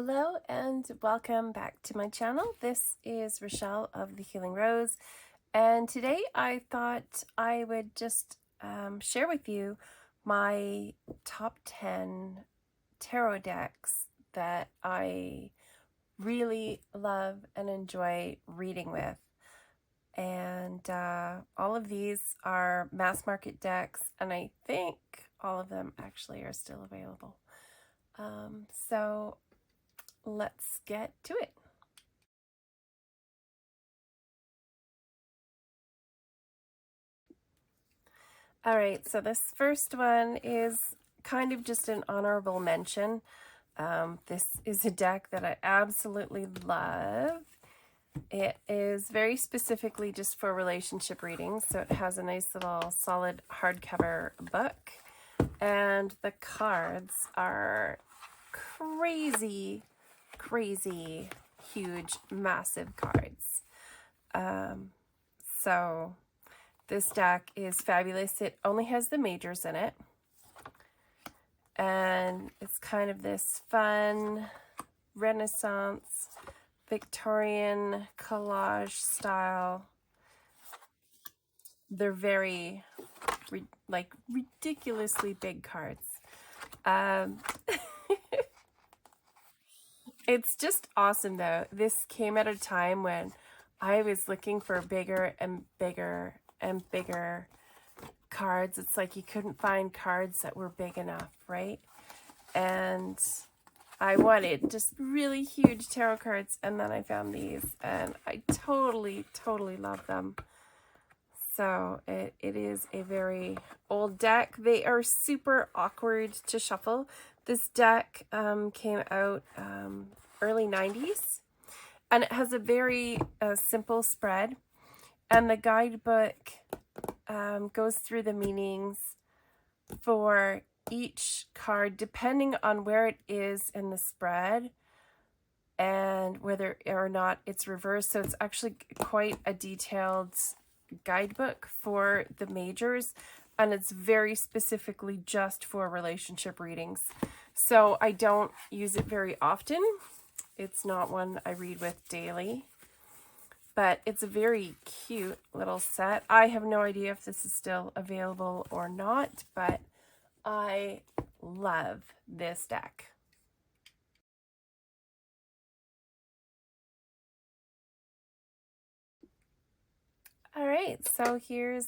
Hello and welcome back to my channel. This is Rochelle of the Healing Rose, and today I thought I would just share with you my top 10 tarot decks that I really love and enjoy reading with. And all of these are mass market decks, and I think all of them actually are still available. So let's get to it. All right, so this first one is kind of just an honorable mention. This is a deck that I absolutely love. It is very specifically just for relationship readings, so it has a nice little solid hardcover book, and the cards are crazy, huge, massive cards. So this deck is fabulous. It only has the majors in it. And it's kind of this fun Renaissance Victorian collage style. They're very ridiculously big cards. It's just awesome though. This came at a time when I was looking for bigger and bigger and bigger cards. It's like you couldn't find cards that were big enough, right? And I wanted just really huge tarot cards, and then I found these and I totally love them. So it is a very old deck. They are super awkward to shuffle. This deck came out early 90s, and it has a very simple spread, and the guidebook goes through the meanings for each card depending on where it is in the spread and whether or not it's reversed. So it's actually quite a detailed guidebook for the majors, and it's very specifically just for relationship readings. So I don't use it very often. It's not one I read with daily, but it's a very cute little set. I have no idea if this is still available or not, but I love this deck. All right, so here's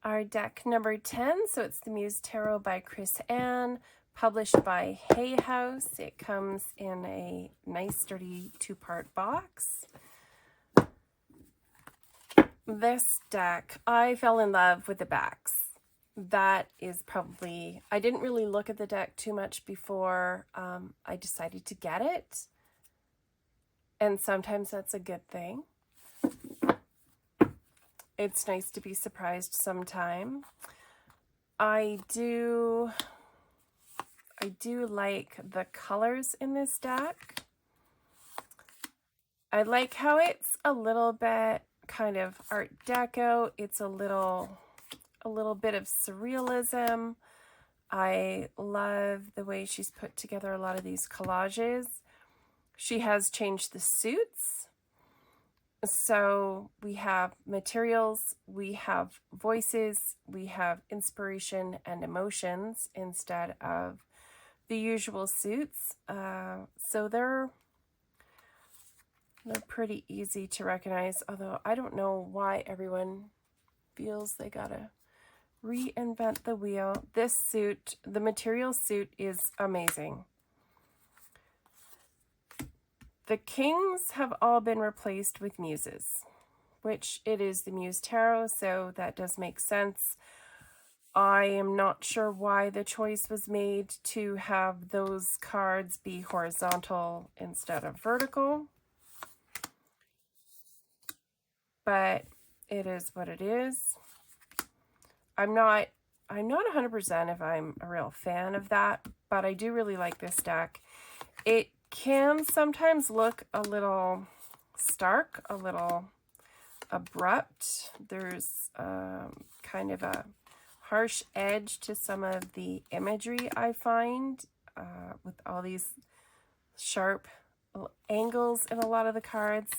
our deck number 10. So it's the Muse Tarot by Chris Ann, published by Hay House. It comes in a nice sturdy 2-part box. This deck, I fell in love with the backs. That is probably, I didn't really look at the deck too much before I decided to get it. And sometimes that's a good thing. It's nice to be surprised sometime. I do like the colors in this deck. I like how it's a little bit kind of Art Deco. It's a little bit of surrealism. I love the way she's put together a lot of these collages. She has changed the suits. So we have materials, we have voices, we have inspiration and emotions instead of the usual suits. So they're pretty easy to recognize, although I don't know why everyone feels they gotta reinvent the wheel. This suit, the material suit, is amazing. The kings have all been replaced with muses, which it is the Muse Tarot, so that does make sense. I am not sure why the choice was made to have those cards be horizontal instead of vertical, but it is what it is. I'm not 100% if I'm a real fan of that, but I do really like this deck. It can sometimes look a little stark, a little abrupt. There's kind of a harsh edge to some of the imagery I find with all these sharp angles in a lot of the cards.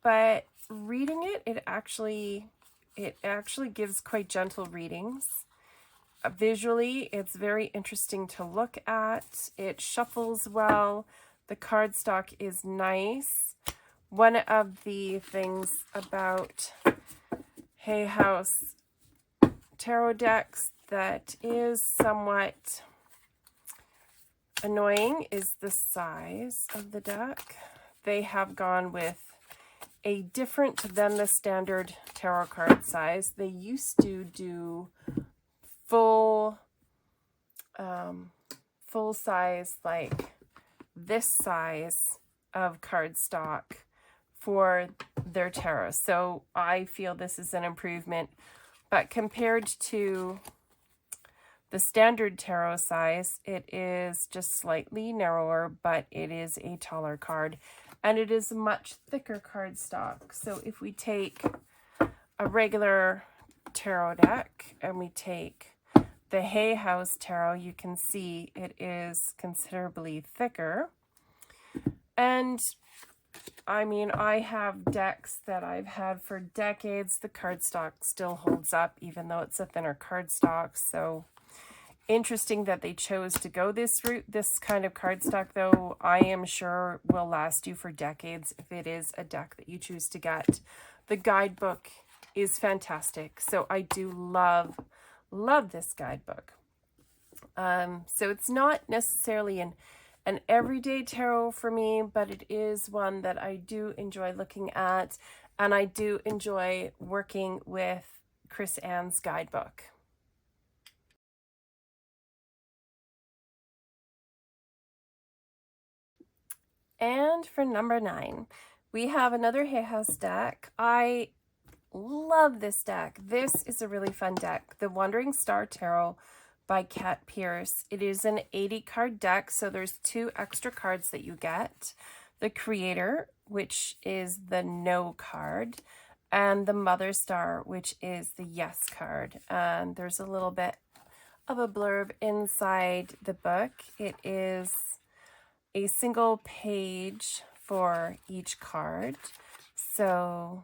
But reading it, it actually gives quite gentle readings. Visually, it's very interesting to look at. It shuffles well. The cardstock is nice. One of the things about Hay House tarot decks that is somewhat annoying is the size of the deck. They have gone with a different than the standard tarot card size. They used to do full size, like this size of cardstock for their tarot. So I feel this is an improvement, but compared to the standard tarot size, it is just slightly narrower, but it is a taller card, and it is a much thicker cardstock. So if we take a regular tarot deck and we take the Hay House tarot, you can see it is considerably thicker. And I mean, I have decks that I've had for decades. The cardstock still holds up, even though it's a thinner cardstock. So interesting that they chose to go this route. This kind of cardstock, though, I am sure will last you for decades if it is a deck that you choose to get. The guidebook is fantastic. So I do love this guidebook. So it's not necessarily an everyday tarot for me, but it is one that I do enjoy looking at, and I do enjoy working with Chris Ann's guidebook. And for number 9, we have another Hay House deck. I love this deck. This is a really fun deck. The Wandering Star Tarot by Kat Pierce. It is an 80 card deck, so there's 2 extra cards that you get. The Creator, which is the no card, and the Mother Star, which is the yes card. And there's a little bit of a blurb inside the book. It is a single page for each card, so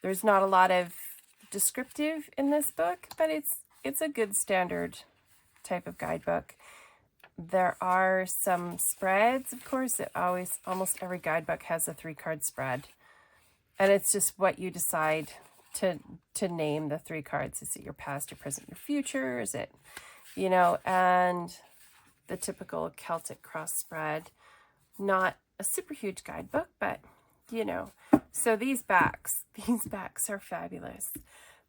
there's not a lot of descriptive in this book, but it's a good standard type of guidebook. There are some spreads, of course. Almost every guidebook has a 3-card spread, and it's just what you decide to name the 3 cards. Is it your past, your present, your future? Is it, and the typical Celtic cross spread. Not a super huge guidebook, but so these backs are fabulous.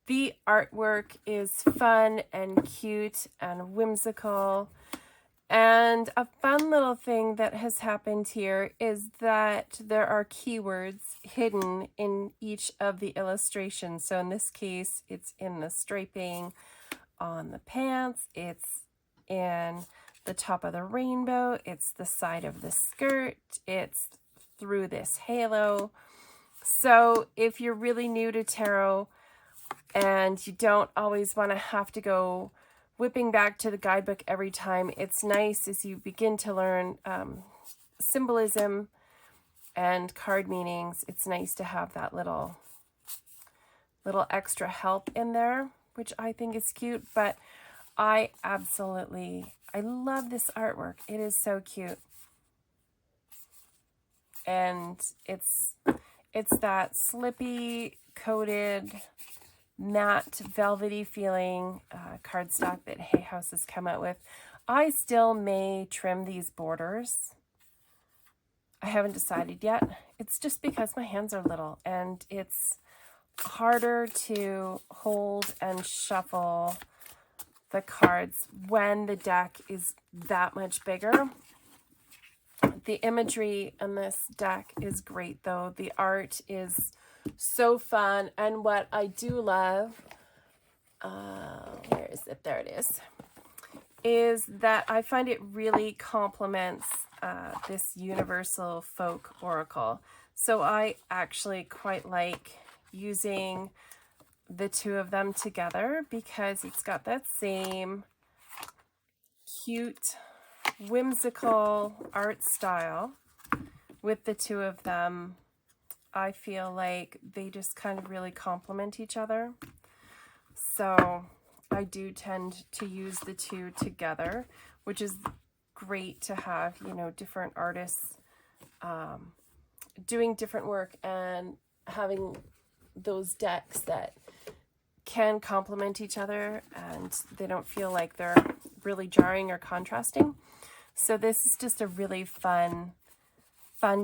The artwork is fun and cute and whimsical. And a fun little thing that has happened here is that there are keywords hidden in each of the illustrations. So in this case, it's in the striping on the pants, it's in the top of the rainbow, it's the side of the skirt, it's through this halo. So if you're really new to tarot and you don't always want to have to go whipping back to the guidebook every time, it's nice as you begin to learn symbolism and card meanings. It's nice to have that little extra help in there, which I think is cute. But I love this artwork. It is so cute. And it's that slippy coated matte velvety feeling cardstock that Hay House has come out with. I still may trim these borders. I haven't decided yet. It's just because my hands are little and it's harder to hold and shuffle the cards when the deck is that much bigger. The imagery in this deck is great, though. The art is so fun, and what I do love, where is it? There it is that I find it really complements this universal folk oracle. So I actually quite like using the 2 of them together because it's got that same cute whimsical art style with the two of them. I feel like they just kind of really complement each other. So I do tend to use the two together, which is great to have, you know, different artists doing different work and having those decks that can complement each other and they don't feel like they're really jarring or contrasting. So this is just a really fun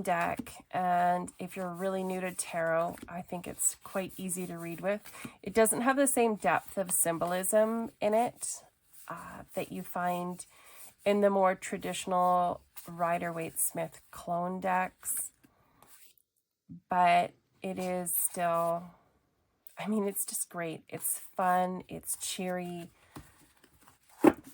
deck, and if you're really new to tarot, I think it's quite easy to read with. It doesn't have the same depth of symbolism in it that you find in the more traditional Rider-Waite-Smith clone decks, but it is still, I mean, it's just great. It's fun, it's cheery.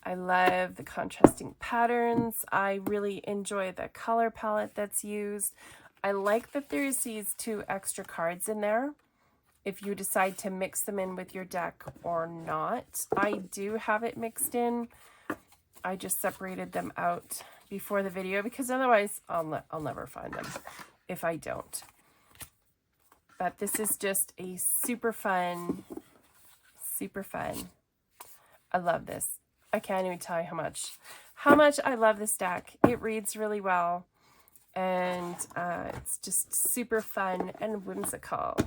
I love the contrasting patterns. I really enjoy the color palette that's used. I like that there's these 2 extra cards in there if you decide to mix them in with your deck or not. I do have it mixed in. I just separated them out before the video because otherwise I'll never find them if I don't. But this is just a super fun. I love this. I can't even tell you how much I love this deck. It reads really well, and it's just super fun and whimsical.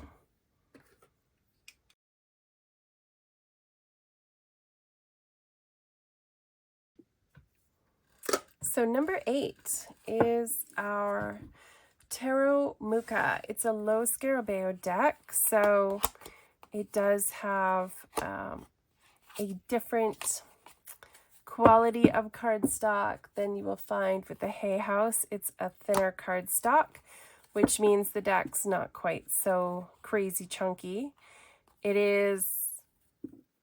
So number 8 is our Tarot Muka. It's a low Scarabeo deck, so it does have a different quality of cardstock than you will find with the Hay House. It's a thinner cardstock, which means the deck's not quite so crazy chunky. It is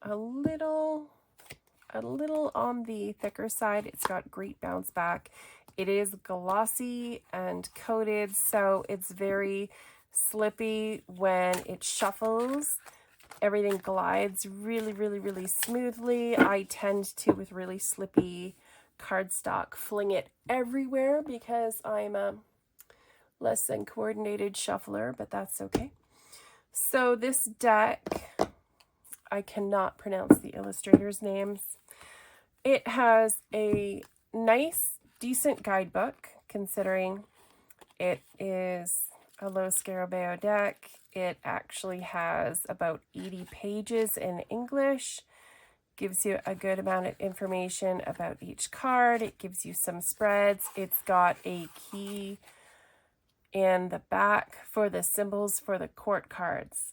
a little on the thicker side. It's got great bounce back. It is glossy and coated, so it's very slippy when it shuffles. Everything glides really smoothly. I tend to, with really slippy cardstock, fling it everywhere because I'm a less than coordinated shuffler, but that's okay. So this deck, I cannot pronounce the illustrators' names. It has a nice, decent guidebook, considering it is a low Scarabeo deck. It actually has about 80 pages in English, gives you a good amount of information about each card. It gives you some spreads. It's got a key in the back for the symbols for the court cards.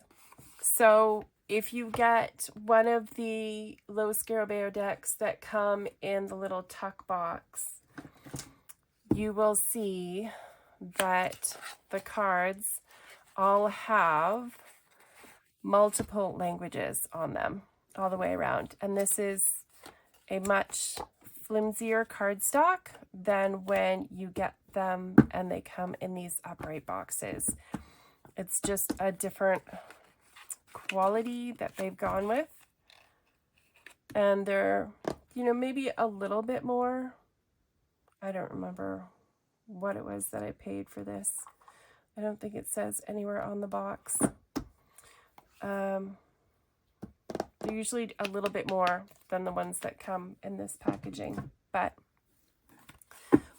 So if you get one of the low Scarabeo decks that come in the little tuck box, you will see that the cards all have multiple languages on them all the way around. And this is a much flimsier cardstock than when you get them and they come in these upright boxes. It's just a different quality that they've gone with. And they're, you know, maybe a little bit more. I don't remember what it was that I paid for this. I don't think it says anywhere on the box. They're usually a little bit more than the ones that come in this packaging. But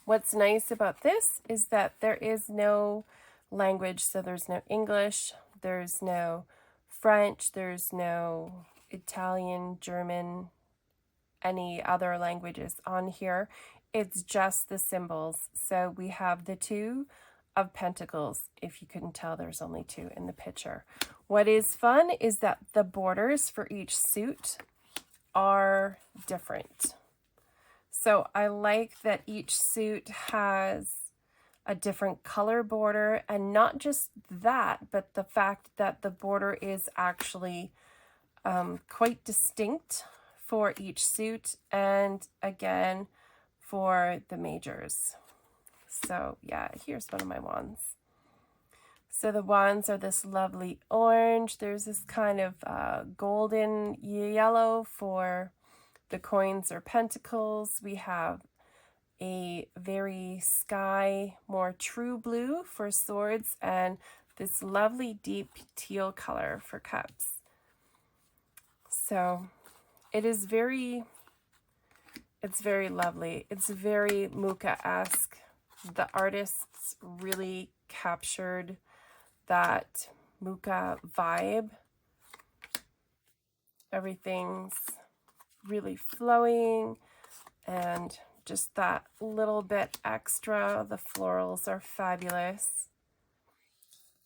what's nice about this is that there is no language. So there's no English, there's no French, there's no Italian, German, any other languages on here. It's just the symbols. So we have the 2 of Pentacles. If you couldn't tell, there's only 2 in the picture. What is fun is that the borders for each suit are different. So I like that each suit has a different color border, and not just that, but the fact that the border is actually quite distinct for each suit, and again for the majors. So yeah, here's one of my wands. So the wands are this lovely orange. There's this kind of golden yellow for the coins or pentacles. We have a very sky, more true blue for swords, and this lovely deep teal color for cups. So it is it's very lovely. It's very Muka-esque. The artists really captured that Muka vibe. Everything's really flowing and just that little bit extra. The florals are fabulous.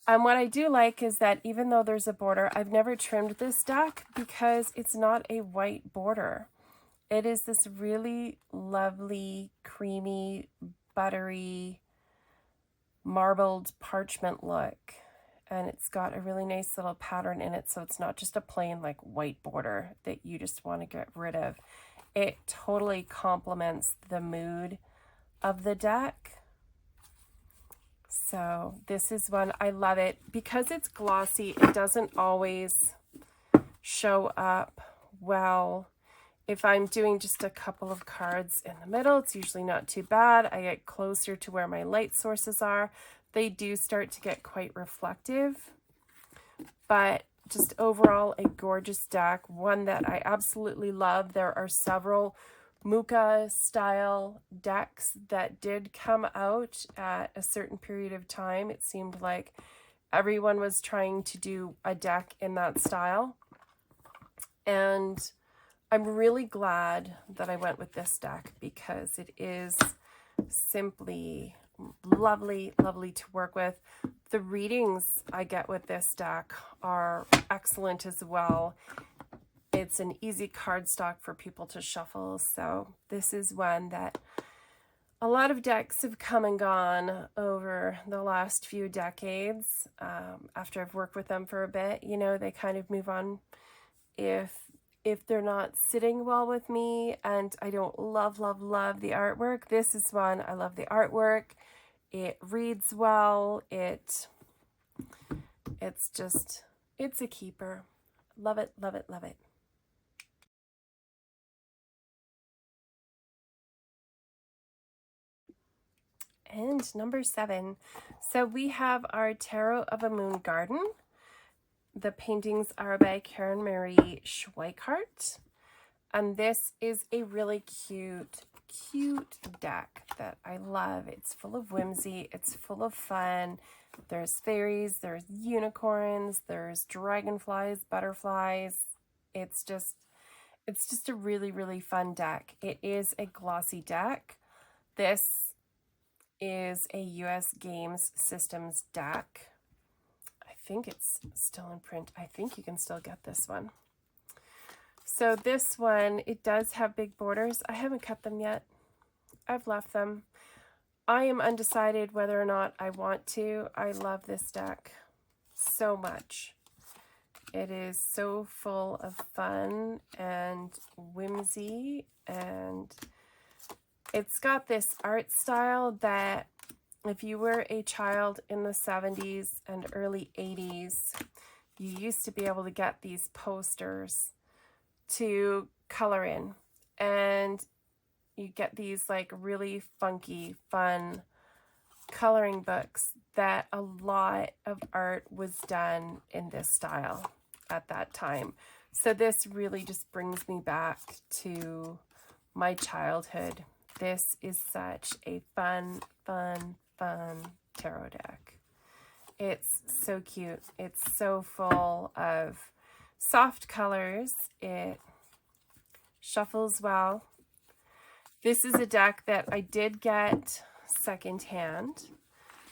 And what I do like is that even though there's a border, I've never trimmed this deck because it's not a white border. It is this really lovely, creamy, buttery, marbled parchment look. And it's got a really nice little pattern in it, so it's not just a plain like white border that you just want to get rid of. It totally complements the mood of the deck. So this is one, I love it. Because it's glossy, it doesn't always show up well. If I'm doing just a couple of cards in the middle, it's usually not too bad. I get closer to where my light sources are. They do start to get quite reflective, but just overall a gorgeous deck, one that I absolutely love. There are several Muka style decks that did come out at a certain period of time. It seemed like everyone was trying to do a deck in that style, and I'm really glad that I went with this deck because it is simply lovely, lovely to work with. The readings I get with this deck are excellent as well. It's an easy cardstock for people to shuffle, so this is one that a lot of decks have come and gone over the last few decades. After I've worked with them for a bit, you know, they kind of move on if they're not sitting well with me and I don't love the artwork. This is one I love the artwork. It reads well. It's a keeper. Love it, love it, love it. And number 7. So we have our Tarot of a Moon Garden. The paintings are by Karen Marie Schweikart. And this is a really cute deck that I love. It's full of whimsy. It's full of fun. There's fairies, there's unicorns, there's dragonflies, butterflies. It's just a really, really fun deck. It is a glossy deck. This is a US Games Systems deck. I think it's still in print. I think you can still get this one. So this one, it does have big borders. I haven't cut them yet. I've left them. I am undecided whether or not I want to. I love this deck so much. It is so full of fun and whimsy, and it's got this art style that if you were a child in the 70s and early 80s, you used to be able to get these posters to color in, and you get these like really funky, fun coloring books that a lot of art was done in this style at that time. So this really just brings me back to my childhood. This is such a fun tarot deck. It's so cute. It's so full of soft colors. It shuffles well. This is a deck that I did get secondhand.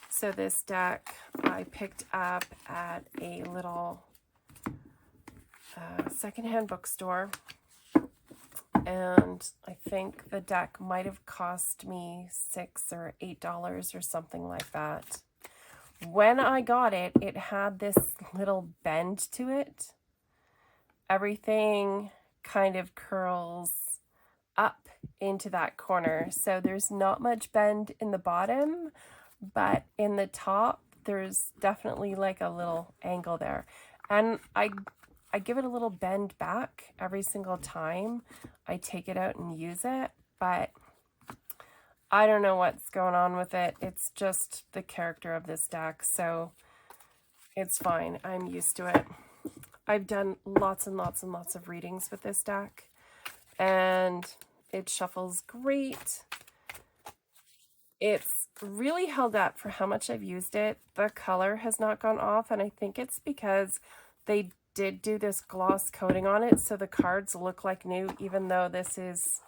So this deck I picked up at a little secondhand bookstore, and I think the deck might have cost me $6 or $8 or something like that. When I got it, it had this little bend to it. Everything kind of curls up into that corner. So there's not much bend in the bottom, but in the top, there's definitely like a little angle there. And I give it a little bend back every single time I take it out and use it, but I don't know what's going on with it. It's just the character of this deck, so it's fine. I'm used to it. I've done lots and lots and lots of readings with this deck, and it shuffles great. It's really held up for how much I've used it. The color has not gone off, and I think it's because they did do this gloss coating on it, so the cards look like new, even though this is,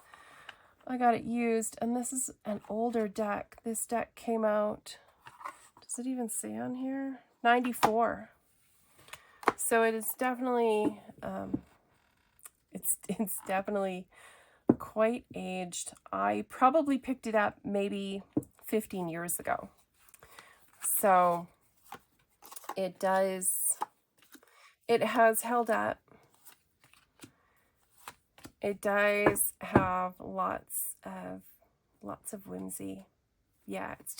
I got it used, and this is an older deck. This deck came out, does it even say on here? 94. So it is definitely, it's definitely quite aged. I probably picked it up maybe 15 years ago. So it has held up. It does have lots of whimsy. Yeah, it's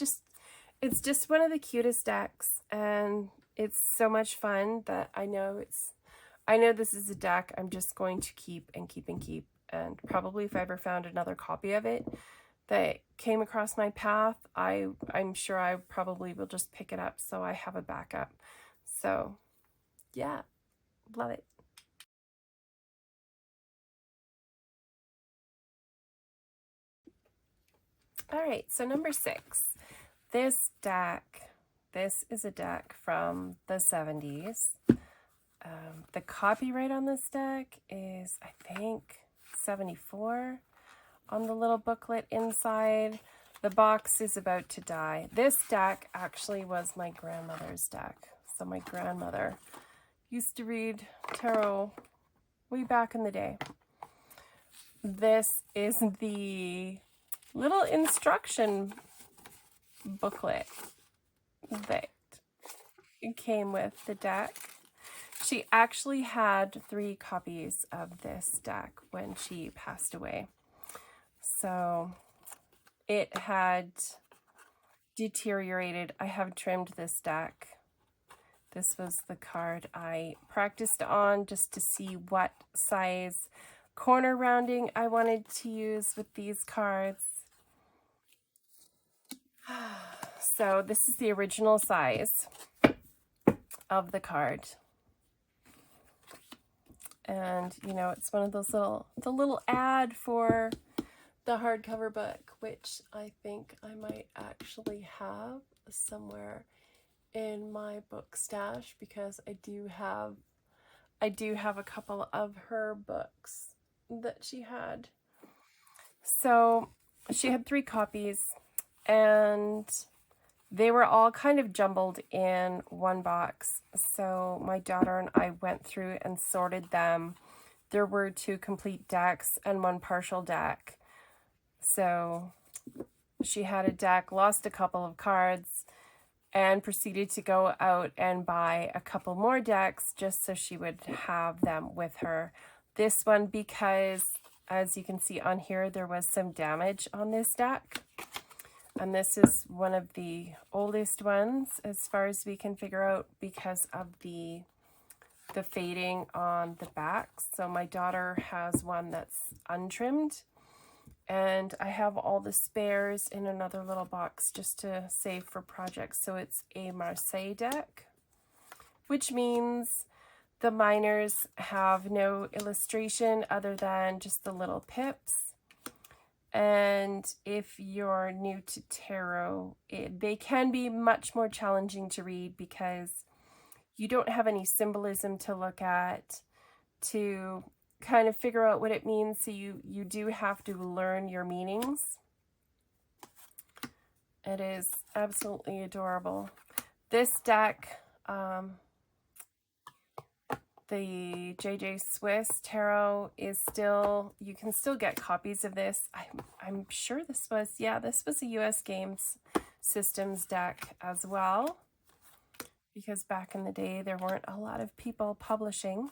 just one of the cutest decks, and it's so much fun that I know this is a deck I'm just going to keep and keep and keep. And probably if I ever found another copy of it that came across my path, I'm sure I probably will just pick it up so I have a backup. So yeah, love it. All right, so number 6. This is a deck from the 70s. The copyright on this deck is, I think, 74 on the little booklet inside. The box is about to die. This deck actually was my grandmother's deck. So my grandmother used to read tarot way back in the day. This is the little instruction booklet that came with the deck. She actually had 3 copies of this deck when she passed away. So it had deteriorated. I have trimmed this deck. This was the card I practiced on just to see what size corner rounding I wanted to use with these cards. So this is the original size of the card. And, you know, it's one of those the little ad for the hardcover book, which I think I might actually have somewhere in my book stash, because I do have a couple of her books that she had. So she had 3 copies, and they were all kind of jumbled in one box. So my daughter and I went through and sorted them. There were 2 complete decks and 1 partial deck. So she had a deck, lost a couple of cards, and proceeded to go out and buy a couple more decks just so she would have them with her. This one, because as you can see on here, there was some damage on this deck. And this is one of the oldest ones as far as we can figure out, because of the fading on the back. So my daughter has one that's untrimmed, and I have all the spares in another little box just to save for projects. So it's a Marseille deck, which means the minors have no illustration other than just the little pips. And if you're new to tarot, they can be much more challenging to read, because you don't have any symbolism to look at to kind of figure out what it means. So you do have to learn your meanings. It is absolutely adorable. This deck, the JJ Swiss Tarot, is still, you can still get copies of this. I'm sure this was a US Games Systems deck as well, because back in the day there weren't a lot of people publishing.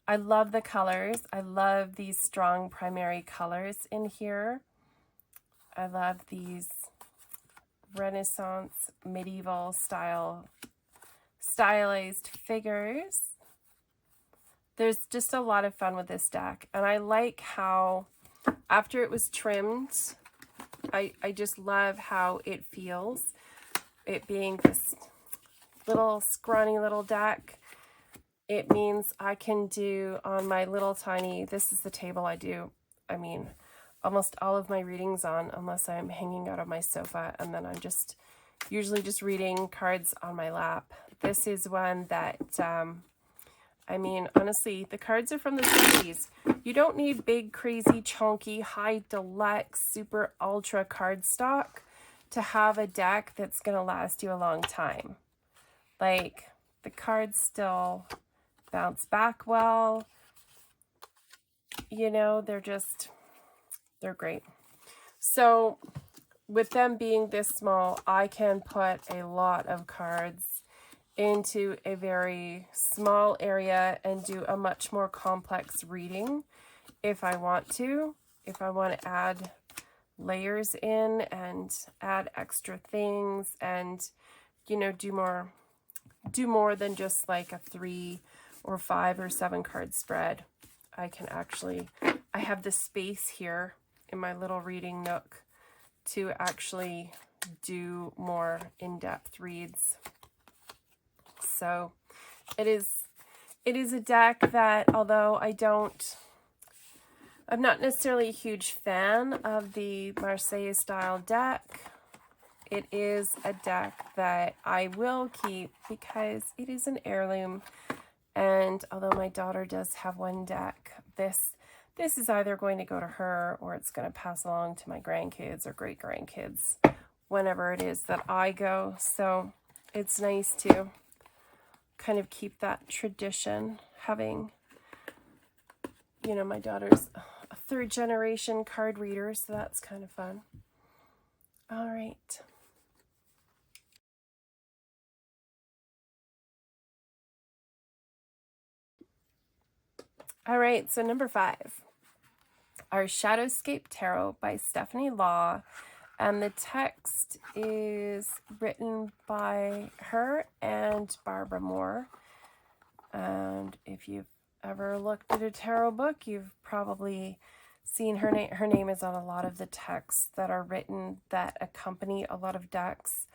I love the colors. I love these strong primary colors in here. I love these Renaissance medieval stylized figures. There's just a lot of fun with this deck, and I like how after it was trimmed, I just love how it feels, it being this little scrawny little deck. It means I can do on my little tiny, this is the table I do, I mean, almost all of my readings on, unless I'm hanging out on my sofa, and then I'm just usually just reading cards on my lap. This is one that, I mean, honestly, the cards are from the 70s. You don't need big, crazy, chunky, high deluxe, super ultra cardstock to have a deck that's going to last you a long time. Like, the cards still bounce back well. You know, they're great. So with them being this small, I can put a lot of cards into a very small area and do a much more complex reading if I want to. If I want to add layers in and add extra things and, you know, do more than just like a 3 or 5 or 7 card spread. I can actually, I have the space here in my little reading nook to actually do more in-depth reads. So it is a deck that, although I'm not necessarily a huge fan of the Marseille style deck, it is a deck that I will keep because it is an heirloom. And although my daughter does have one deck, this is either going to go to her or it's going to pass along to my grandkids or great grandkids whenever it is that I go. So it's nice to kind of keep that tradition, having, you know, my daughter's a 3rd generation card reader, so that's kind of fun. All right. All right, so number 5, our Shadowscape Tarot by Stephanie Law. And the text is written by her and Barbara Moore. And if you've ever looked at a tarot book, you've probably seen her name. Her name is on a lot of the texts that are written that accompany a lot of decks.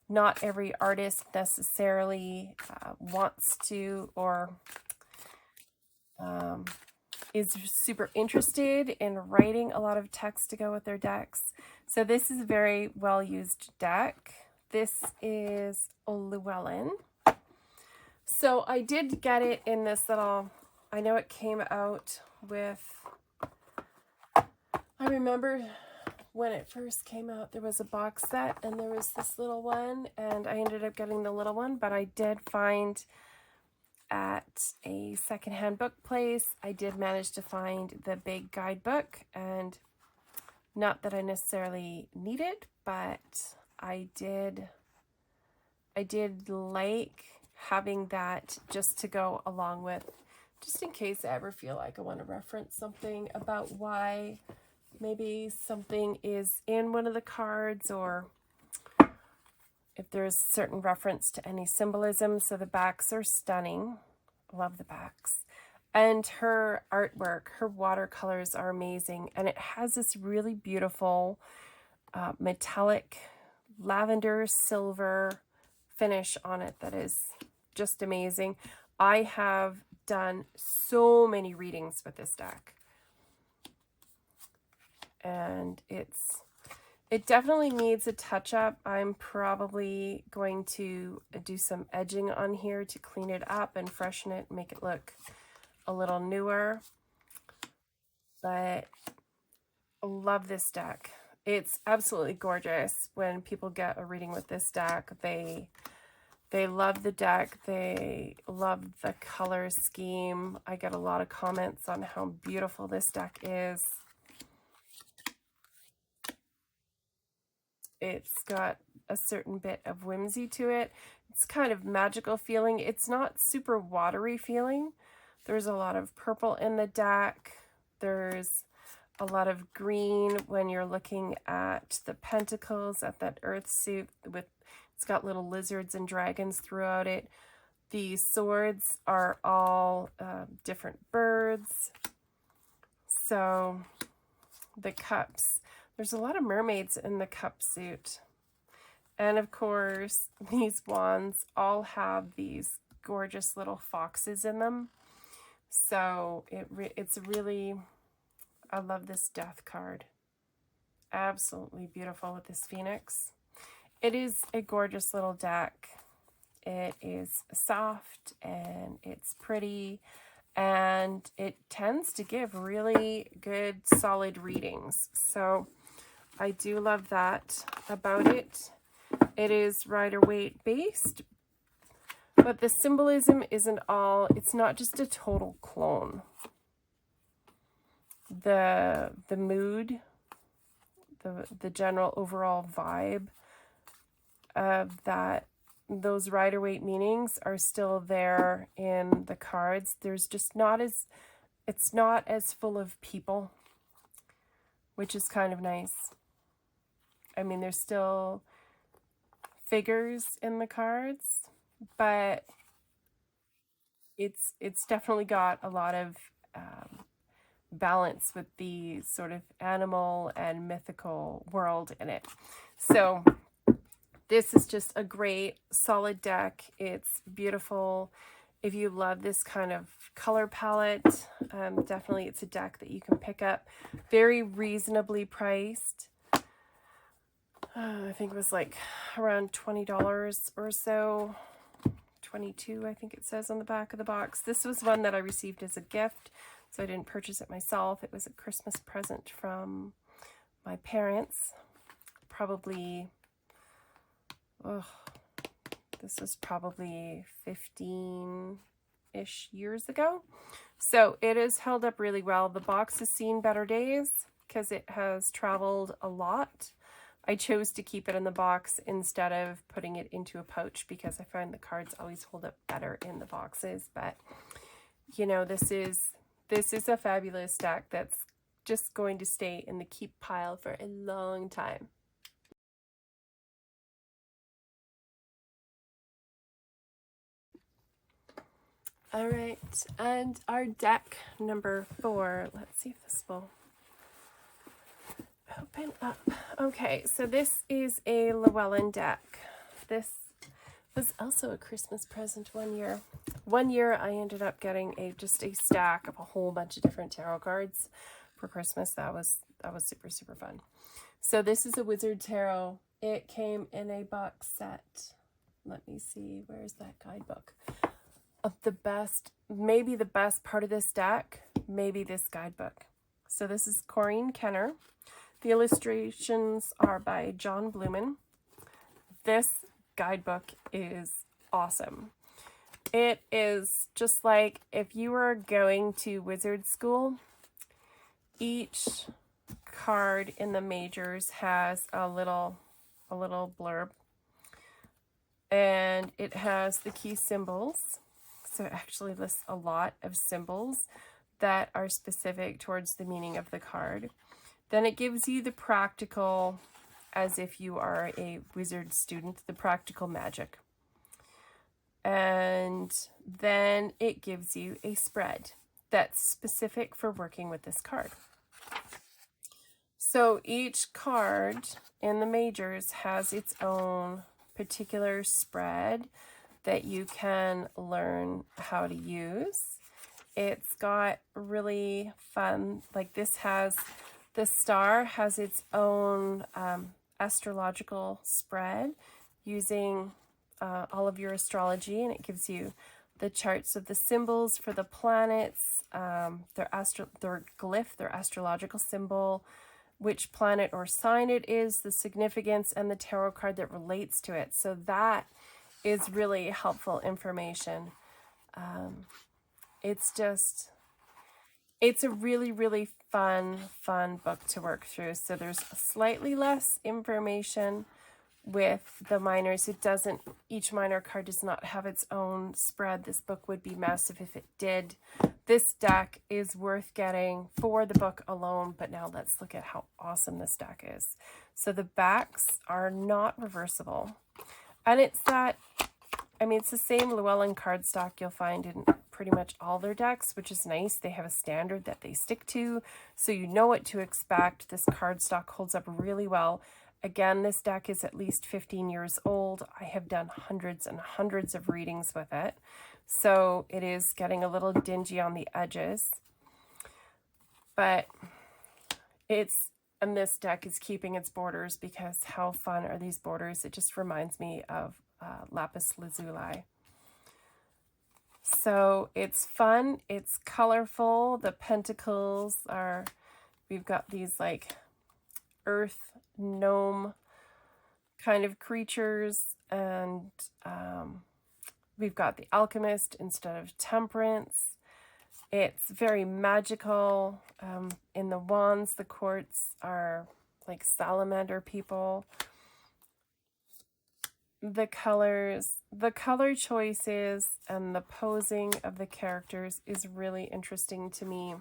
Not every artist necessarily wants to or is super interested in writing a lot of text to go with their decks. So this is a very well used deck. This is Llewellyn. So I did get it in this little, I know it came out with, I remember when it first came out, there was a box set and there was this little one, and I ended up getting the little one, but I did find at a secondhand book place, I did manage to find the big guidebook, and not that I necessarily need it, but I did like having that just to go along with, just in case I ever feel like I want to reference something about why maybe something is in one of the cards, or if there's certain reference to any symbolism. So the backs are stunning. Love the backs. And her artwork, her watercolors are amazing. And it has this really beautiful metallic lavender silver finish on it that is just amazing. I have done so many readings with this deck. And it definitely needs a touch-up. I'm probably going to do some edging on here to clean it up and freshen it, make it look a little newer. But I love this deck. It's absolutely gorgeous. When people get a reading with this deck, they love the deck. They love the color scheme. I get a lot of comments on how beautiful this deck is. It's got a certain bit of whimsy to it. It's kind of magical feeling. It's not super watery feeling. There's a lot of purple in the deck. There's a lot of green when you're looking at the pentacles, at that earth suit with, it's got little lizards and dragons throughout it. The swords are all different birds. So the cups, There's a lot of mermaids in the cup suit. And of course, these wands all have these gorgeous little foxes in them. So it's really, I love this death card. Absolutely beautiful with this phoenix. It is a gorgeous little deck. It is soft and it's pretty, and it tends to give really good solid readings. So I do love that about it. It is Rider-Waite based, but the symbolism isn't all, it's not just a total clone. The mood, the general overall vibe of that, those Rider-Waite meanings are still there in the cards. There's just not as, it's not as full of people, which is kind of nice. I mean, there's still figures in the cards, but it's definitely got a lot of balance with the sort of animal and mythical world in it. So this is just a great solid deck. It's beautiful. If you love this kind of color palette, definitely it's a deck that you can pick up. Very reasonably priced. I think it was like around $20 or so. 22, I think it says on the back of the box. This was one that I received as a gift, so I didn't purchase it myself. It was a Christmas present from my parents. Probably, this was probably 15-ish years ago. So it has held up really well. The box has seen better days because it has traveled a lot. I chose to keep it in the box instead of putting it into a pouch because I find the cards always hold up better in the boxes. But, you know, this is a fabulous deck that's just going to stay in the keep pile for a long time. All right, and our deck number 4. Let's see if this will open up. Okay, so this is a Llewellyn deck. This was also a Christmas present one year. One year I ended up getting just a stack of a whole bunch of different tarot cards for Christmas. That was super, super fun. So this is a Wizard Tarot. It came in a box set. Let me see, where's that guidebook? Of the best, maybe the best part of this deck, maybe this guidebook. So this is Corinne Kenner. The illustrations are by John Blumen. This guidebook is awesome. It is just like if you were going to wizard school, each card in the majors has a little blurb, and it has the key symbols. So it actually lists a lot of symbols that are specific towards the meaning of the card. Then it gives you the practical, as if you are a wizard student, the practical magic. And then it gives you a spread that's specific for working with this card. So each card in the majors has its own particular spread that you can learn how to use. It's got really fun, like this has, the star has its own astrological spread using all of your astrology, and it gives you the charts of the symbols for the planets, their glyph, their astrological symbol, which planet or sign it is, the significance, and the tarot card that relates to it. So that is really helpful information. It's a really, really fun book to work through. So there's slightly less information with the minors. It doesn't, each minor card does not have its own spread. This book would be massive if it did. This deck is worth getting for the book alone, but now let's look at how awesome this deck is. So the backs are not reversible. And it's that, I mean, it's the same Llewellyn cardstock you'll find in pretty much all their decks, which is nice. They have a standard that they stick to, so you know what to expect. This cardstock holds up really well. Again, this deck is at least 15 years old. I have done hundreds and hundreds of readings with it, so it is getting a little dingy on the edges. But and this deck is keeping its borders, because how fun are these borders? It just reminds me of lapis lazuli. So it's fun, it's colorful. The pentacles are, we've got these like earth gnome kind of creatures, and we've got the alchemist instead of temperance. It's very magical. In the wands, the quartz are like salamander people. The colors, the color choices, and the posing of the characters is really interesting to me.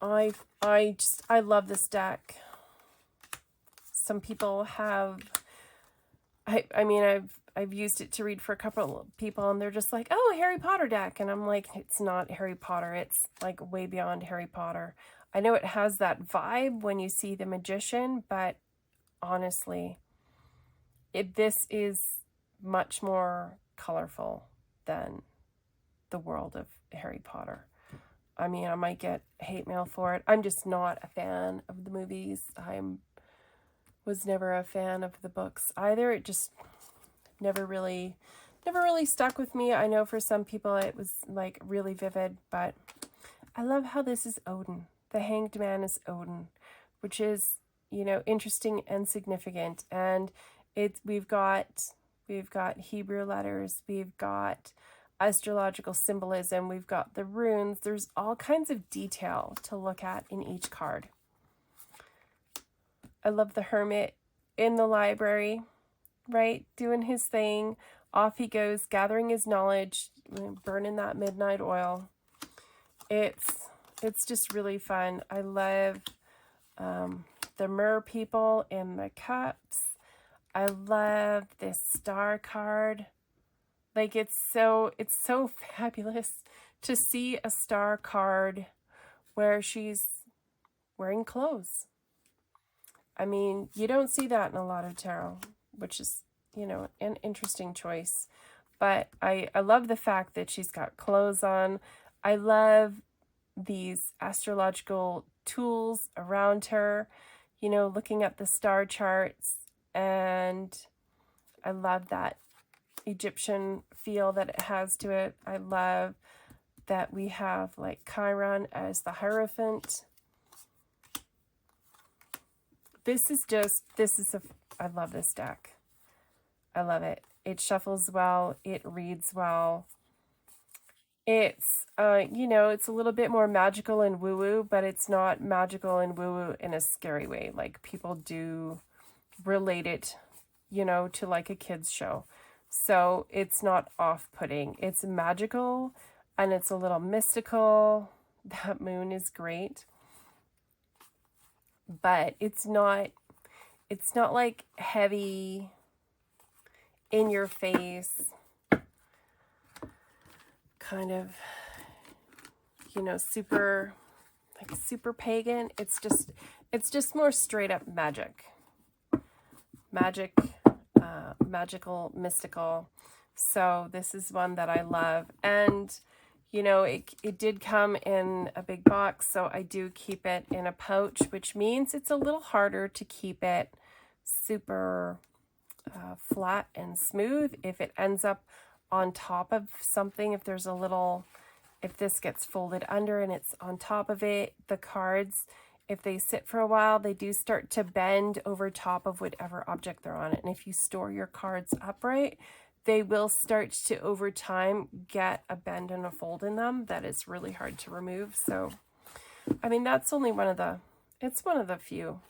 I love this deck. Some people have, I mean, I've used it to read for a couple of people, and they're just like, oh, Harry Potter deck. And I'm like, it's not Harry Potter. It's like way beyond Harry Potter. I know it has that vibe when you see the magician, but honestly, this is much more colorful than the world of Harry Potter. I mean, I might get hate mail for it. I'm just not a fan of the movies. Was never a fan of the books either. It just never really stuck with me. I know for some people it was like really vivid, but I love how this is Odin. The Hanged Man is Odin, which is, you know, interesting and significant. And we've got Hebrew letters, we've got astrological symbolism, we've got the runes. There's all kinds of detail to look at in each card. I love the hermit in the library, right? Doing his thing. Off he goes, gathering his knowledge, burning that midnight oil. It's just really fun. I love the mer people in the cups. I love this star card. Like, it's so fabulous to see a star card where she's wearing clothes. I mean, you don't see that in a lot of tarot, which is, you know, an interesting choice. But I love the fact that she's got clothes on. I love these astrological tools around her, you know, looking at the star charts. And I love that Egyptian feel that it has to it. I love that we have like Chiron as the Hierophant. I love this deck. I love it. It shuffles well. It reads well. It's, you know, it's a little bit more magical and woo-woo, but it's not magical and woo-woo in a scary way. Like, people do relate it, you know, to like a kid's show. So it's not off-putting. It's magical, and it's a little mystical. That moon is great. But it's not like heavy, in your face, kind of, you know, super pagan. It's just more straight up magical, magical, mystical. So this is one that I love. And you know, it did come in a big box, so I do keep it in a pouch, which means it's a little harder to keep it super flat and smooth. If it ends up on top of something, if this gets folded under and it's on top of it, the cards, if they sit for a while, they do start to bend over top of whatever object they're on it. And if you store your cards upright, they will start to, over time, get a bend and a fold in them that is really hard to remove. So, I mean, that's only one of the few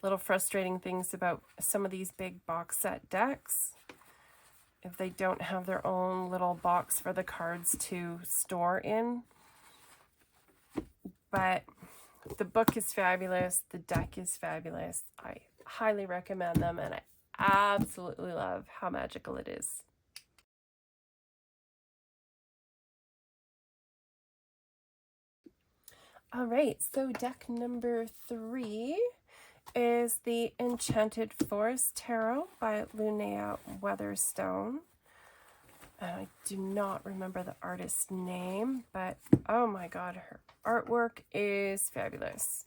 little frustrating things about some of these big box set decks. If they don't have their own little box for the cards to store in. But the book is fabulous. The deck is fabulous. I highly recommend them, and I absolutely love how magical it is. All right, so deck number 3 is the Enchanted Forest Tarot by Linnea Weatherstone. I do not remember the artist's name, but oh my god, her artwork is fabulous.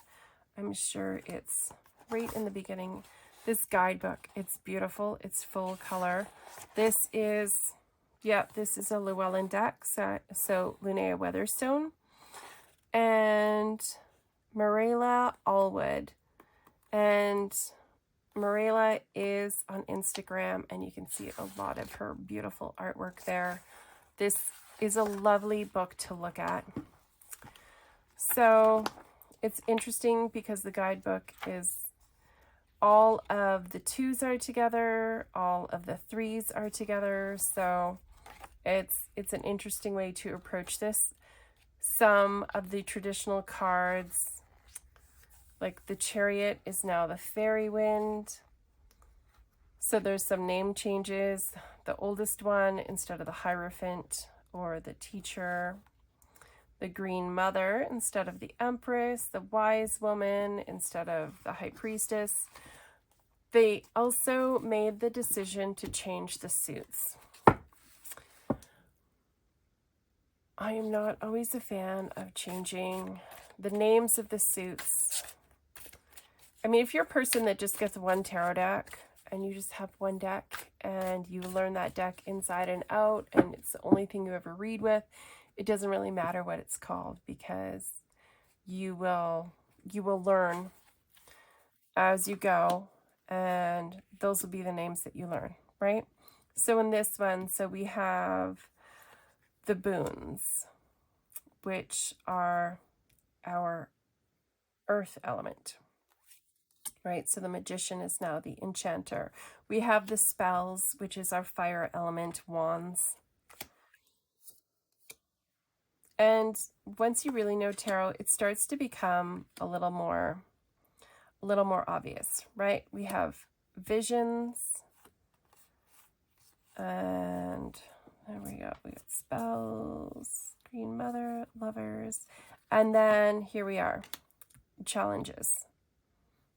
I'm sure it's right in the beginning. This guidebook, it's beautiful. It's full color. This is, yeah, this is a Llewellyn deck, so Linnea Weatherstone and Marilla Allwood. And Marilla is on Instagram, and you can see a lot of her beautiful artwork there. This is a lovely book to look at. So it's interesting because the guidebook is all of the 2s are together, all of the 3s are together. So it's an interesting way to approach this. Some of the traditional cards, like the Chariot, is now the Fairy Wind. So there's some name changes. The oldest one, instead of the Hierophant or the Teacher. The Green Mother instead of the Empress. The Wise Woman instead of the High Priestess. They also made the decision to change the suits. I am not always a fan of changing the names of the suits. I mean, if you're a person that just gets one tarot deck and you just have one deck and you learn that deck inside and out and it's the only thing you ever read with, it doesn't really matter what it's called, because you will learn as you go, and those will be the names that you learn, right? So in this one, so we have the boons, which are our earth element, right? So the magician is now the enchanter. We have the spells, which is our fire element, wands. And once you really know tarot, it starts to become a little more obvious, right? We have visions, and there we go. We got spells, Green Mother, lovers, and then here we are, challenges,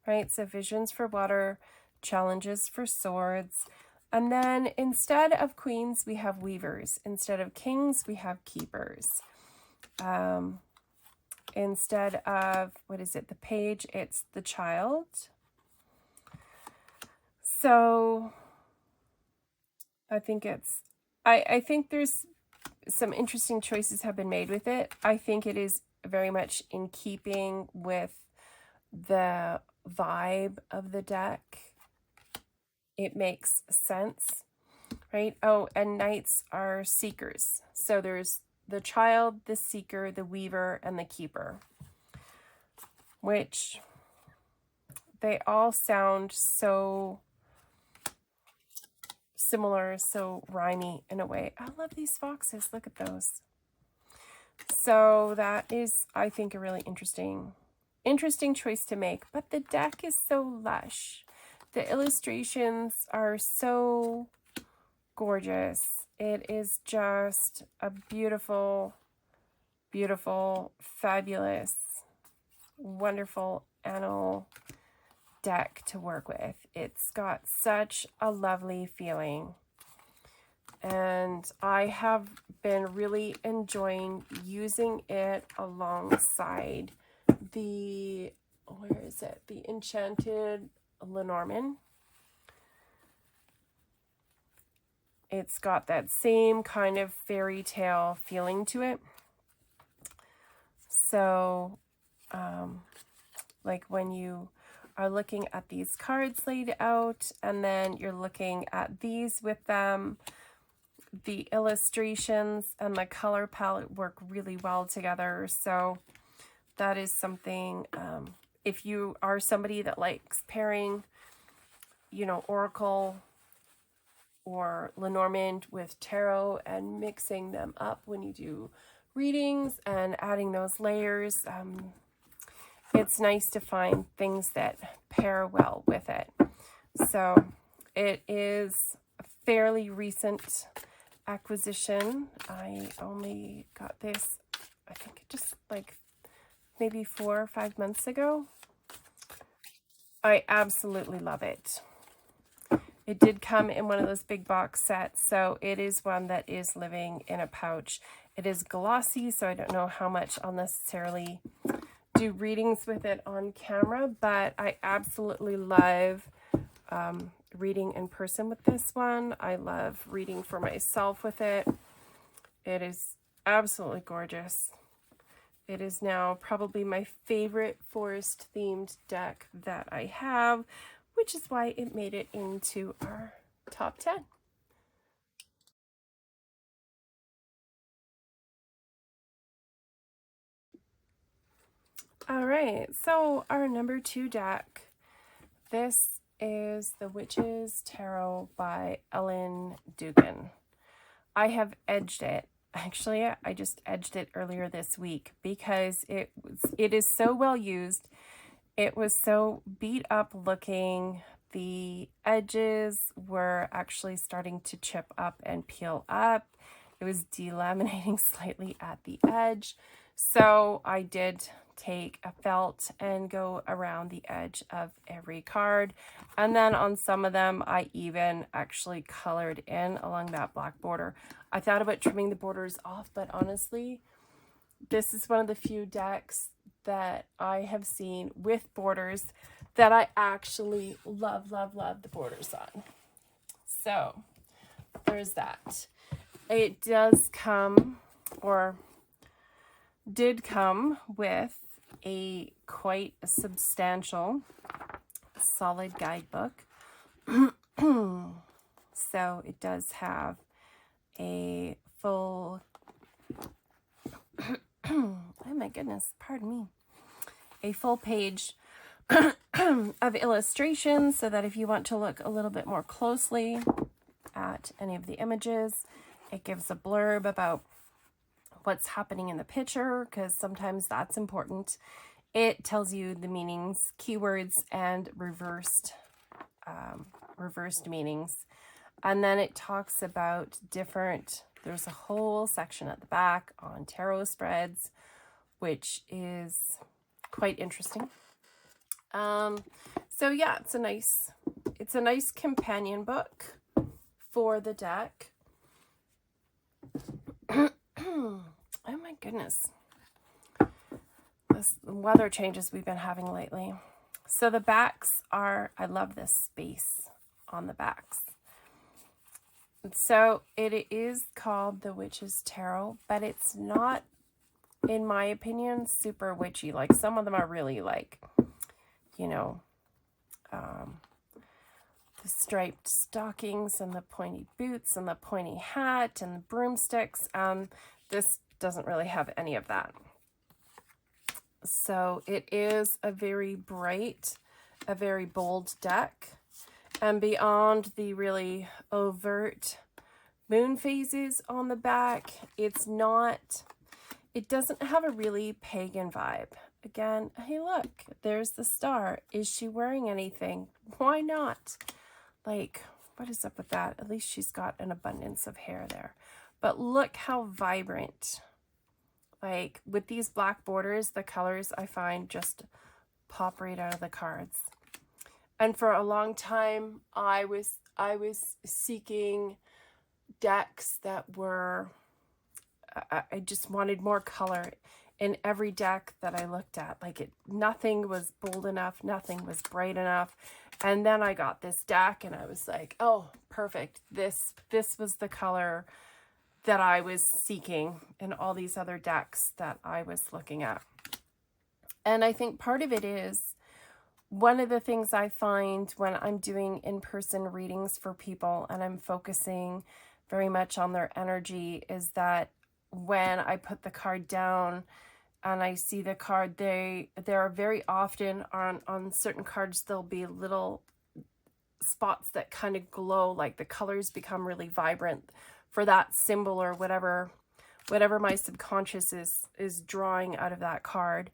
right? So visions for water, challenges for swords, and then instead of queens, we have weavers. Instead of kings, we have keepers. Instead of, what is it, the page, it's the child. So I think it's, I think there's some interesting choices have been made with it. I think it is very much in keeping with the vibe of the deck. It makes sense, right? Oh, and knights are seekers. So there's the child, the seeker, the weaver, and the keeper, which they all sound so similar, so rhymey in a way. I love these foxes. Look at those. So that is, I think, a really interesting choice to make. But the deck is so lush. The illustrations are so gorgeous. It is just a beautiful, beautiful, fabulous, wonderful annual deck to work with. It's got such a lovely feeling, and I have been really enjoying using it alongside the, where is it, the Enchanted Lenormand. It's got that same kind of fairy tale feeling to it. So like when you are looking at these cards laid out, and then you're looking at these with them, the illustrations and the color palette work really well together. So that is something, if you are somebody that likes pairing, you know, Oracle or Lenormand with tarot and mixing them up when you do readings and adding those layers, it's nice to find things that pair well with it. So it is a fairly recent acquisition. I only got this, I think, just like maybe 4 or 5 months ago. I absolutely love it. It did come in one of those big box sets, so it is one that is living in a pouch. It is glossy, so I don't know how much I'll necessarily do readings with it on camera, but I absolutely love reading in person with this one. I love reading for myself with it. It is absolutely gorgeous. It is now probably my favorite forest themed deck that I have, which is why it made it into our top 10. All right, so our number 2 deck, this is the Witch's Tarot by Ellen Dugan. I have edged it. Actually, I just edged it earlier this week because it is so well used. It was so beat up looking. The edges were actually starting to chip up and peel up. It was delaminating slightly at the edge. So I did take a felt and go around the edge of every card. And then on some of them, I even actually colored in along that black border. I thought about trimming the borders off, but honestly, this is one of the few decks that I have seen with borders that I actually love the borders on. So there's that. It does come, or did come, with a quite substantial solid guidebook. So it does have a full oh my goodness, pardon me, a full page of illustrations, so that if you want to look a little bit more closely at any of the images, it gives a blurb about what's happening in the picture, because sometimes that's important. It tells you the meanings, keywords, and reversed meanings. And then it talks about different, there's a whole section at the back on tarot spreads, which is quite interesting. So yeah, it's a nice companion book for the deck. Oh my goodness. The weather changes we've been having lately. So the backs are, I love this space on the backs. So it is called the Witch's Tarot, but it's not, in my opinion, super witchy. Like some of them are really like, you know, the striped stockings and the pointy boots and the pointy hat and the broomsticks. This doesn't really have any of that. So it is a very bright, a very bold deck. And beyond the really overt moon phases on the back, it doesn't have a really pagan vibe. Again, hey look, there's the star. Is she wearing anything? Why not? Like, what is up with that? At least she's got an abundance of hair there. But look how vibrant. Like, with these black borders, the colors I find just pop right out of the cards. And for a long time, I was seeking decks that were, I just wanted more color in every deck that I looked at. Like, nothing was bold enough, nothing was bright enough. And then I got this deck and I was like, oh, perfect. This was the color that I was seeking in all these other decks that I was looking at. And I think part of it is, one of the things I find when I'm doing in-person readings for people and I'm focusing very much on their energy is that when I put the card down and I see the card, there are very often on certain cards, there'll be little spots that kind of glow, like the colors become really vibrant for that symbol or whatever my subconscious is drawing out of that card.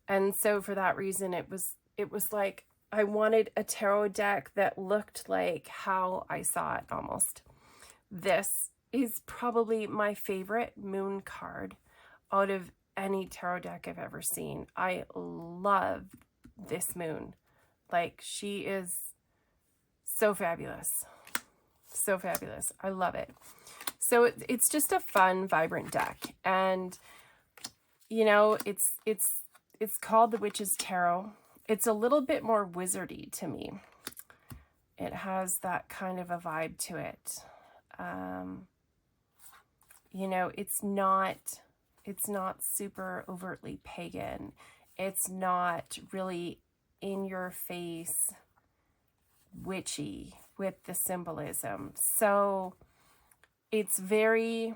And so for that reason, it was like I wanted a tarot deck that looked like how I saw it almost. This is probably my favorite moon card out of any tarot deck I've ever seen. I love this moon. Like, she is so fabulous. So fabulous. I love it. So it's just a fun, vibrant deck. And, you know, it's called the Witch's Tarot. It's a little bit more wizardy to me. It has that kind of a vibe to it. You know, it's not super overtly pagan. It's not really in your face witchy with the symbolism. So it's very,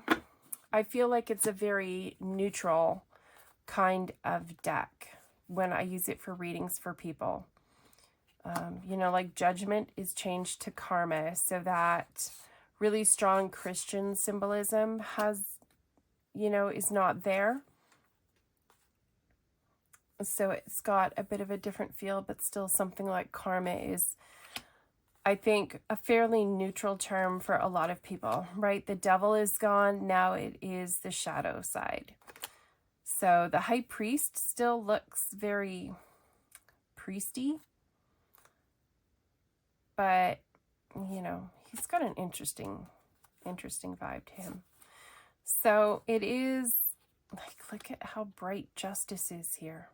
I feel like it's a very neutral kind of deck when I use it for readings for people. You know, like Judgment is changed to Karma, so that really strong Christian symbolism has, you know, is not there. So it's got a bit of a different feel, but still something like Karma is, I think, a fairly neutral term for a lot of people, right? The devil is gone. Now it is the shadow side. So the High Priest still looks very priesty, but, you know, he's got an interesting vibe to him. So it is, like, look at how bright Justice is here.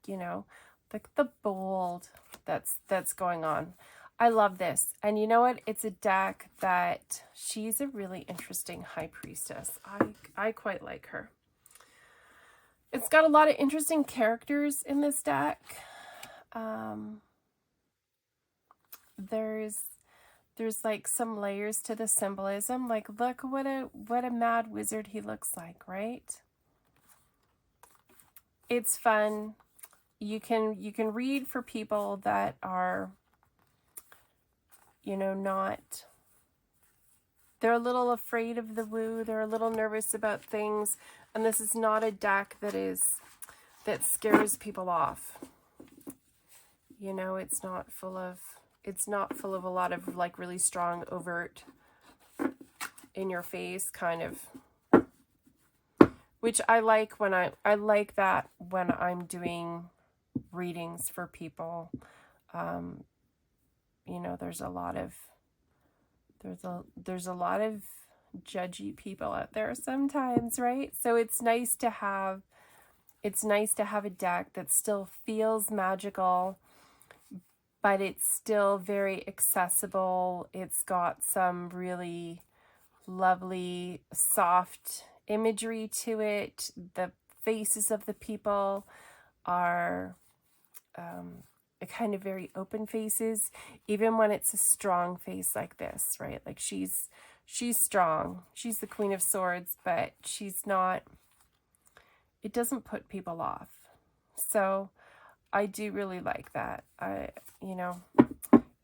You know, like the bold that's going on. I love this. And you know what? It's a deck that she's a really interesting High Priestess. I quite like her. It's got a lot of interesting characters in this deck. There's like some layers to the symbolism. Like, look what a mad wizard he looks like, right? It's fun. You can read for people that are, you know, not, they're a little afraid of the woo, they're a little nervous about things, and this is not a deck that scares people off. You know, it's not full of a lot of like really strong, overt, in your face kind of, which I like when I like that when I'm doing readings for people. You know, there's a lot of judgy people out there sometimes, right? So it's nice to have a deck that still feels magical, but it's still very accessible. It's got some really lovely, soft imagery to it. The faces of the people are kind of very open faces, even when it's a strong face like this, right? Like she's strong. She's the Queen of Swords, but she's not, it doesn't put people off. So I do really like that. You know,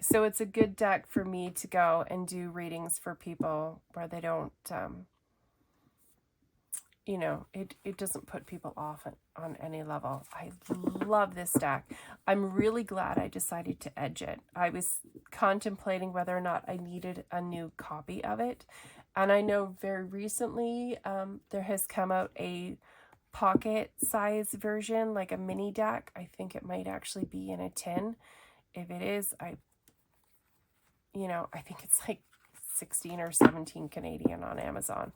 so it's a good deck for me to go and do readings for people where they don't, you know, it doesn't put people off on any level. I love this deck. I'm really glad I decided to edge it. I was contemplating whether or not I needed a new copy of it. And I know very recently there has come out a pocket size version, like a mini deck. I think it might actually be in a tin. If it is, I think it's like 16 or 17 Canadian on Amazon.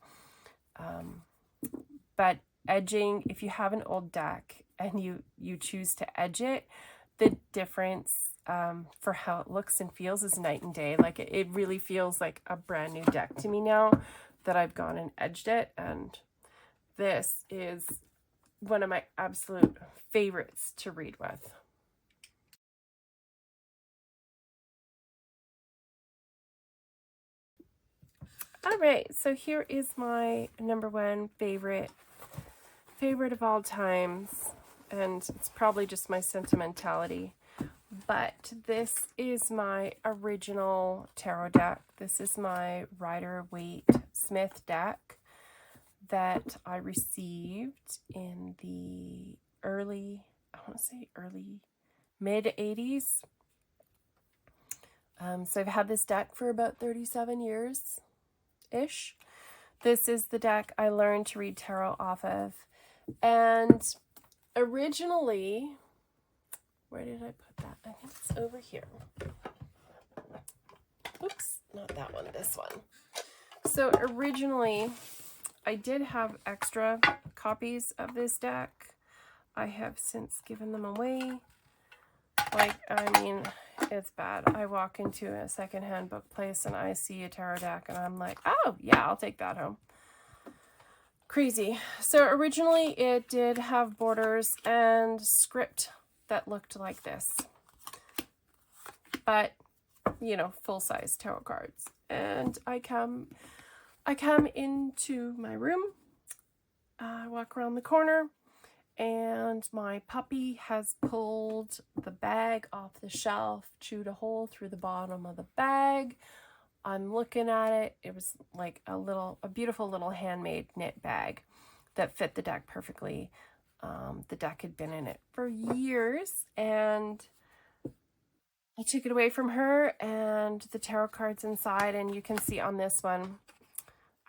But edging, if you have an old deck and you choose to edge it, the difference for how it looks and feels is night and day. Like it really feels like a brand new deck to me now that I've gone and edged it. And this is one of my absolute favorites to read with. All right, so here is my number one favorite of all times, and it's probably just my sentimentality, but this is my original tarot deck. This is my Rider-Waite-Smith deck that I received in the mid 80s. So I've had this deck for about 37 years ish. This is the deck I learned to read tarot off of, And originally, where did I put that? I think it's over here. Oops, not that one, this one. So originally, I did have extra copies of this deck. I have since given them away. Like, I mean, it's bad. I walk into a secondhand book place and I see a tarot deck and I'm like, oh, yeah, I'll take that home. Crazy. So originally it did have borders and script that looked like this. But, you know, full-size tarot cards. And I come into my room, I walk around the corner, and my puppy has pulled the bag off the shelf, chewed a hole through the bottom of the bag. I'm looking at it. It was like a beautiful little handmade knit bag that fit the deck perfectly. The deck had been in it for years, and I took it away from her and the tarot cards inside, and you can see on this one,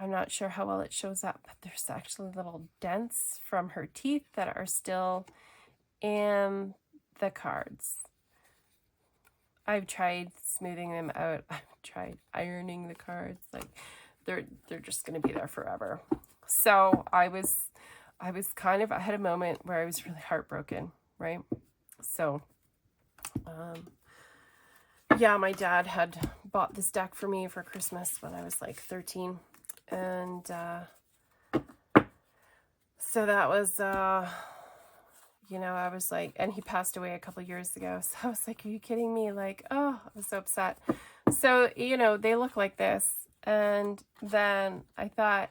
I'm not sure how well it shows up, but there's actually little dents from her teeth that are still in the cards. I've tried smoothing them out. I've tried ironing the cards. Like, they're just going to be there forever. So I was kind of, I had a moment where I was really heartbroken, right? So, yeah, my dad had bought this deck for me for Christmas when I was like 13. And so that was, you know, I was like, and he passed away a couple years ago. So I was like, are you kidding me? Like, oh, I was so upset. So, you know, they look like this. And then I thought,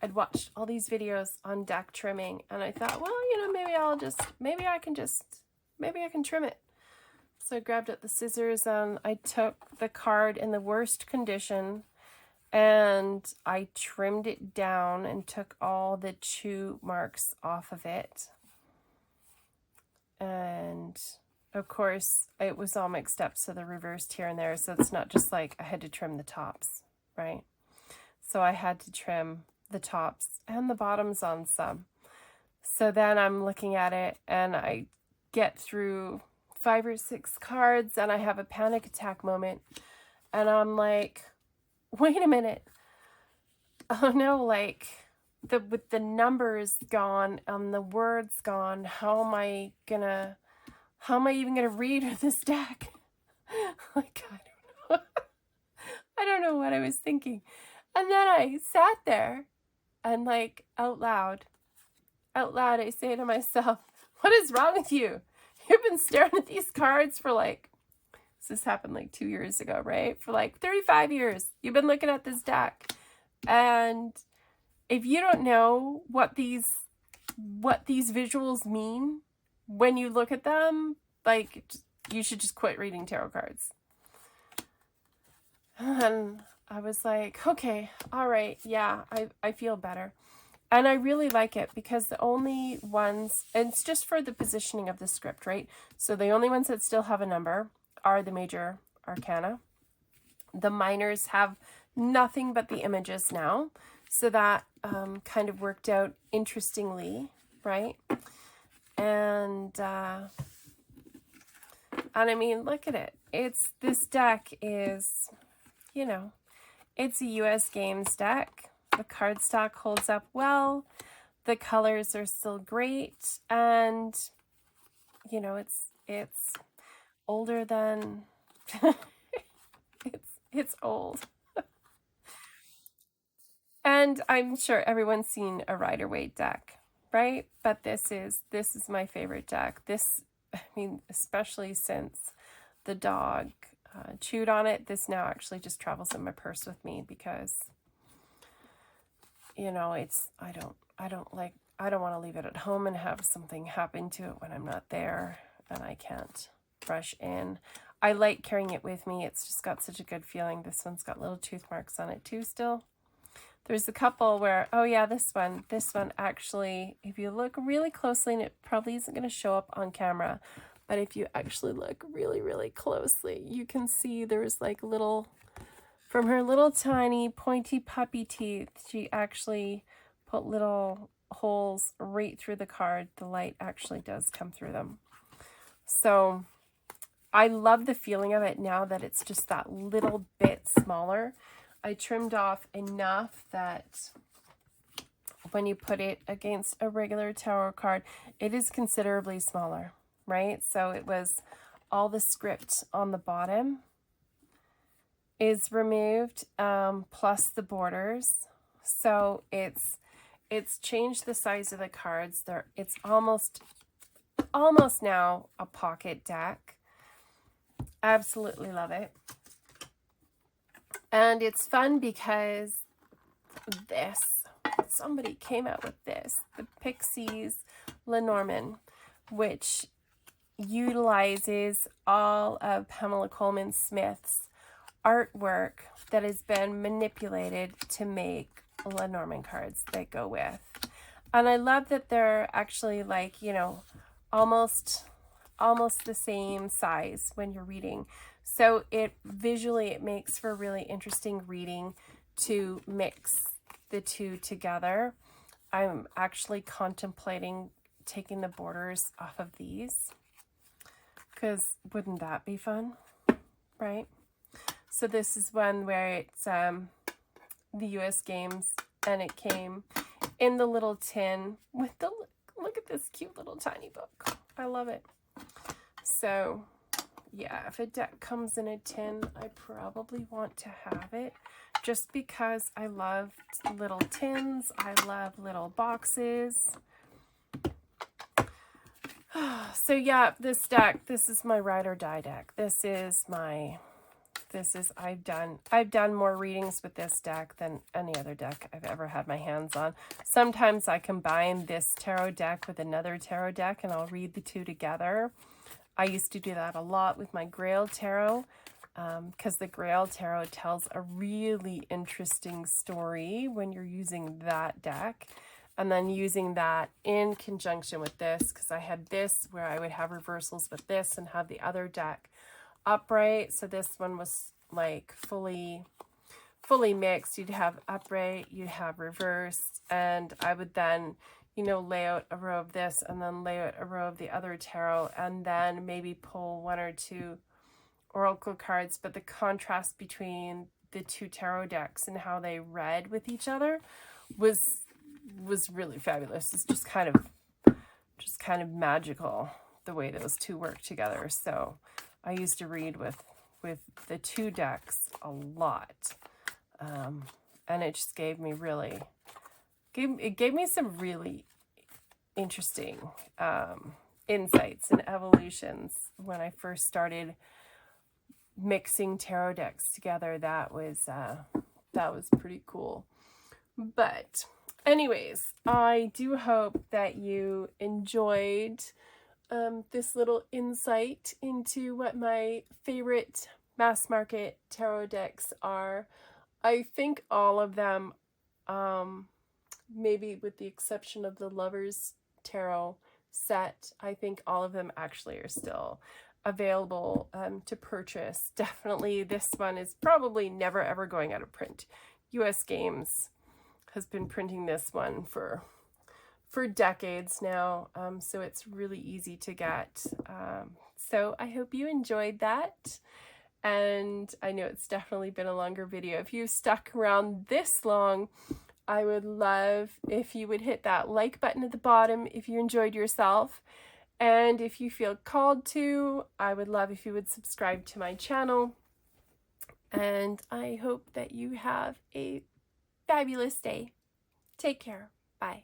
I'd watched all these videos on deck trimming. And I thought, well, you know, maybe I can trim it. So I grabbed up the scissors and I took the card in the worst condition and I trimmed it down and took all the chew marks off of it. And of course, it was all mixed up, so the reversed here and there. So it's not just like I had to trim the tops, right? So I had to trim the tops and the bottoms on some. So then I'm looking at it and I get through 5 or 6 cards and I have a panic attack moment. And I'm like, wait a minute. Oh no, like with the numbers gone and the words gone, how am I even gonna read this deck? Like, I don't know. I don't know what I was thinking. And then I sat there and like out loud I say to myself, what is wrong with you? You've been staring at these cards for like, this happened like 2 years ago, right? For like 35 years, you've been looking at this deck. And if you don't know what these visuals mean when you look at them, like, you should just quit reading tarot cards. And I was like, okay, all right, yeah, I feel better. And I really like it because the only ones, and it's just for the positioning of the script, right? So the only ones that still have a number are the major arcana. The minors have nothing but the images now. So that kind of worked out interestingly, right? And I mean, look at it. This deck is, you know, it's a US Games deck. The cardstock holds up well. The colors are still great. And, you know, it's older than, it's old. And I'm sure everyone's seen a Rider-Waite deck, right? But this is my favorite deck. This, I mean, especially since the dog chewed on it, this now actually just travels in my purse with me because, you know, I don't want to leave it at home and have something happen to it when I'm not there and I can't brush in. I like carrying it with me. It's just got such a good feeling. This one's got little tooth marks on it too still. There's a couple where, oh yeah, this one actually, if you look really closely, and it probably isn't going to show up on camera, but if you actually look really, really closely, you can see there's like little, from her little tiny pointy puppy teeth, she actually put little holes right through the card. The light actually does come through them. So I love the feeling of it now that it's just that little bit smaller. I trimmed off enough that when you put it against a regular tarot card, it is considerably smaller, right? So it was all the script on the bottom is removed, plus the borders. So it's changed the size of the cards. It's almost now a pocket deck. Absolutely love it. And it's fun because somebody came out with this, the Pixies Lenormand, which utilizes all of Pamela Coleman Smith's artwork that has been manipulated to make Lenormand cards that go with. And I love that they're actually like, you know, almost the same size when you're reading. So visually it makes for really interesting reading to mix the two together. I'm actually contemplating taking the borders off of these, because wouldn't that be fun, right? So this is one where it's the US Games, and it came in the little tin with the, look at this cute little tiny book. I love it. So yeah, if a deck comes in a tin, I probably want to have it, just because I love little tins. I love little boxes. So yeah, this deck, this is my ride or die deck. I've done more readings with this deck than any other deck I've ever had my hands on. Sometimes I combine this tarot deck with another tarot deck and I'll read the two together. I used to do that a lot with my Grail Tarot, because the Grail Tarot tells a really interesting story when you're using that deck. And then using that in conjunction with this, because I had this where I would have reversals with this and have the other deck upright. So this one was like fully mixed. You'd have upright, you'd have reversed, and I would then, you know, lay out a row of this and then lay out a row of the other tarot, and then maybe pull one or two oracle cards. But the contrast between the two tarot decks and how they read with each other was really fabulous. It's just kind of magical the way those two work together. So I used to read with the two decks a lot, and it just gave me some really interesting insights and evolutions when I first started mixing tarot decks together. That was pretty cool. But anyways, I do hope that you enjoyed this little insight into what my favorite mass market tarot decks are. I think all of them, maybe with the exception of the Lovers Tarot set, I think all of them actually are still available to purchase. Definitely this one is probably never ever going out of print. US Games has been printing this one for decades now, so it's really easy to get. So I hope you enjoyed that, and I know it's definitely been a longer video. If you stuck around this long, I would love if you would hit that like button at the bottom if you enjoyed yourself, and if you feel called to, I would love if you would subscribe to my channel. And I hope that you have a fabulous day. Take care. Bye.